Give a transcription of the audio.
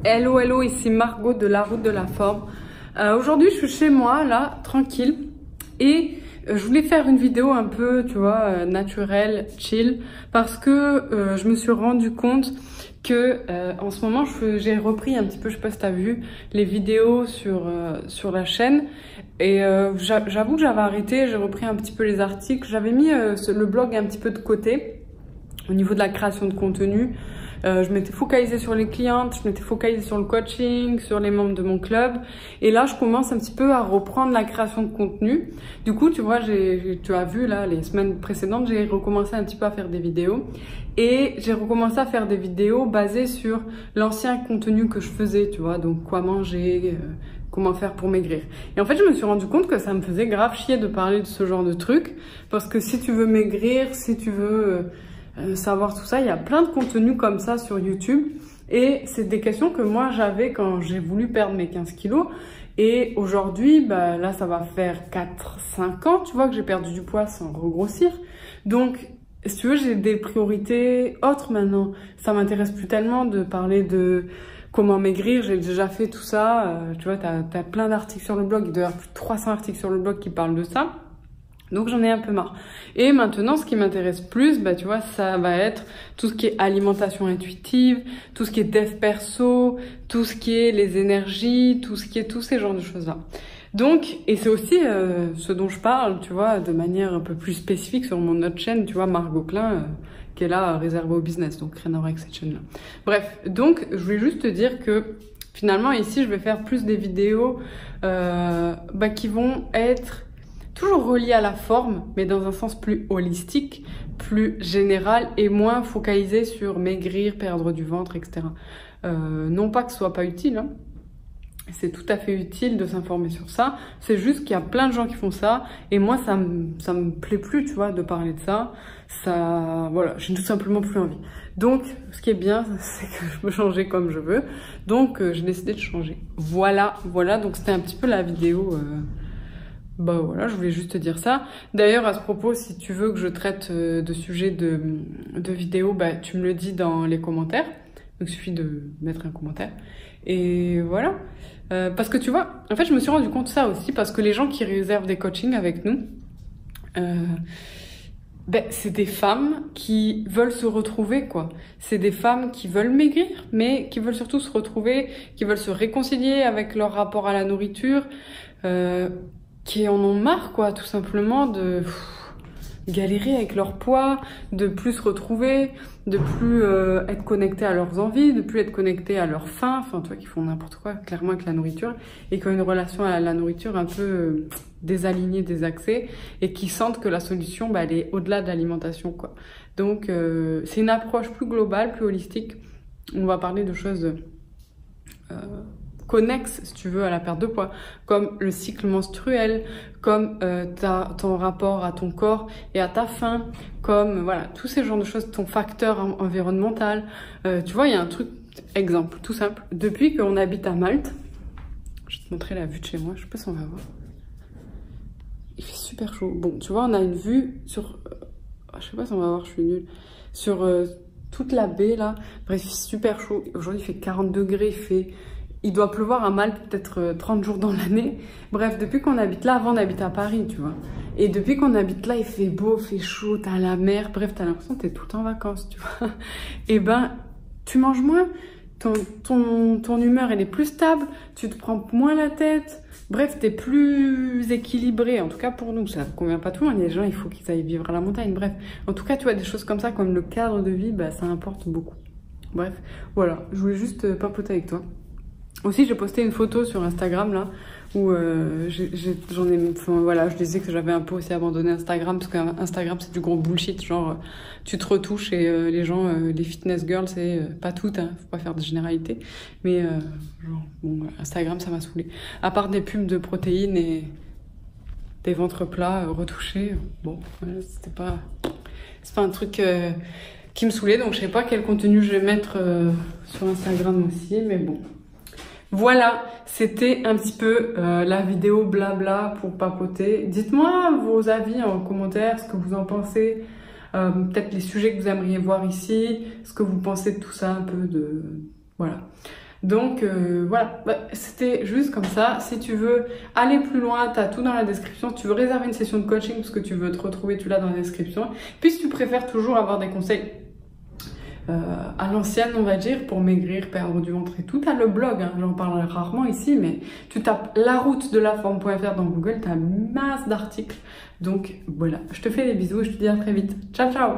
Hello, hello, ici Margot de La Route de la Forme. Aujourd'hui, je suis chez moi, là, tranquille. Et je voulais faire une vidéo un peu, tu vois, naturelle, chill. Parce que je me suis rendu compte que en ce moment, j'ai repris un petit peu, je sais pas si t'as vu, les vidéos sur la chaîne. Et j'avoue que j'avais arrêté, j'ai repris un petit peu les articles. J'avais mis le blog un petit peu de côté au niveau de la création de contenu. Je m'étais focalisée sur les clientes, je m'étais focalisée sur le coaching, sur les membres de mon club. Et là, je commence un petit peu à reprendre la création de contenu. Du coup, tu vois, tu as vu là, les semaines précédentes, j'ai recommencé un petit peu à faire des vidéos. Et j'ai recommencé à faire des vidéos basées sur l'ancien contenu que je faisais, tu vois. Donc, quoi manger, comment faire pour maigrir. Et en fait, je me suis rendu compte que ça me faisait grave chier de parler de ce genre de trucs. Parce que si tu veux maigrir, si tu veux... savoir tout ça, il y a plein de contenus comme ça sur YouTube et c'est des questions que moi j'avais quand j'ai voulu perdre mes 15 kilos et aujourd'hui, bah, là ça va faire 4-5 ans, tu vois, que j'ai perdu du poids sans regrossir. Donc, si tu veux, j'ai des priorités autres maintenant. Ça m'intéresse plus tellement de parler de comment maigrir, j'ai déjà fait tout ça. Tu vois, t'as plein d'articles sur le blog, il doit y avoir plus de 300 articles sur le blog qui parlent de ça. Donc j'en ai un peu marre. Et maintenant, ce qui m'intéresse plus, bah tu vois, ça va être tout ce qui est alimentation intuitive, tout ce qui est dev perso, tout ce qui est les énergies, tout ce qui est tous ces genres de choses-là. Donc, et c'est aussi ce dont je parle, tu vois, de manière un peu plus spécifique sur mon autre chaîne, tu vois, Margot Klein, qui est là réservée au business, donc rien à voir avec cette chaîne-là. Bref, donc je voulais juste te dire que finalement ici, je vais faire plus des vidéos qui vont être toujours relié à la forme, mais dans un sens plus holistique, plus général et moins focalisé sur maigrir, perdre du ventre, etc. Non pas que ce soit pas utile, hein. C'est tout à fait utile de s'informer sur ça. C'est juste qu'il y a plein de gens qui font ça et moi ça me plaît plus, tu vois, de parler de ça. Voilà, j'ai tout simplement plus envie. Donc, ce qui est bien, c'est que je peux changer comme je veux. Donc, j'ai décidé de changer. Voilà. Donc c'était un petit peu la vidéo. Bah voilà, je voulais juste te dire ça. D'ailleurs, à ce propos, si tu veux que je traite de sujets de vidéos, bah tu me le dis dans les commentaires. Donc il suffit de mettre un commentaire. Et voilà. Parce que tu vois, en fait, je me suis rendu compte de ça aussi, parce que les gens qui réservent des coachings avec nous, c'est des femmes qui veulent se retrouver, quoi. C'est des femmes qui veulent maigrir, mais qui veulent surtout se retrouver, qui veulent se réconcilier avec leur rapport à la nourriture, qui en ont marre, quoi, tout simplement, de galérer avec leur poids, de plus se retrouver, de plus être connectés à leurs envies, de plus être connectés à leur faim, enfin, tu vois, qui font n'importe quoi, clairement, avec la nourriture, et qui ont une relation à la nourriture un peu désalignée, désaxée, et qui sentent que la solution, elle est au-delà de l'alimentation, quoi. Donc, c'est une approche plus globale, plus holistique. On va parler de choses connexes, si tu veux, à la perte de poids, comme le cycle menstruel, comme ton rapport à ton corps et à ta faim, comme voilà, tous ces genres de choses, ton facteur environnemental. Tu vois, il y a un truc, exemple, tout simple. Depuis qu'on habite à Malte, je vais te montrer la vue de chez moi, je sais pas si on va voir. Il fait super chaud. Bon, tu vois, on a une vue sur... je sais pas si on va voir, je suis nulle. Sur toute la baie, là. Bref, il fait super chaud. Aujourd'hui, il fait 40 degrés, il doit pleuvoir à Malte peut-être 30 jours dans l'année. Bref, depuis qu'on habite là, avant on habite à Paris, tu vois. Et depuis qu'on habite là, il fait beau, il fait chaud, t'as la mer. Bref, t'as l'impression que t'es tout en vacances, tu vois. Et ben, tu manges moins, ton humeur, elle est plus stable, tu te prends moins la tête. Bref, t'es plus équilibré. En tout cas, pour nous, ça ne convient pas tout le monde. Il y a des gens, il faut qu'ils aillent vivre à la montagne. Bref, en tout cas, tu vois, des choses comme ça, comme le cadre de vie, ça importe beaucoup. Bref, voilà, je voulais juste papoter avec toi. Aussi, j'ai posté une photo sur Instagram, là, où voilà, je disais que j'avais un peu aussi abandonné Instagram, parce qu'Instagram, c'est du gros bullshit, genre, tu te retouches et les gens, les fitness girls, c'est pas toutes, hein, faut pas faire de généralité, mais Instagram, ça m'a saoulée. À part des pubs de protéines et des ventres plats retouchés, bon, voilà, c'est pas un truc qui me saoulait, donc je sais pas quel contenu je vais mettre sur Instagram aussi, mais bon. Voilà, c'était un petit peu la vidéo blabla pour papoter. Dites-moi vos avis en commentaire, ce que vous en pensez, peut-être les sujets que vous aimeriez voir ici, ce que vous pensez de tout ça un peu de... Voilà. Donc voilà, c'était juste comme ça. Si tu veux aller plus loin, tu as tout dans la description. Si tu veux réserver une session de coaching parce que tu veux te retrouver, tu l'as dans la description. Puis si tu préfères toujours avoir des conseils à l'ancienne, on va dire, pour maigrir, perdre du ventre et tout, t'as le blog, hein, j'en parle rarement ici, mais tu tapes laroutedelaforme.fr dans Google, t'as masse d'articles. Donc voilà, je te fais des bisous et je te dis à très vite. Ciao ciao.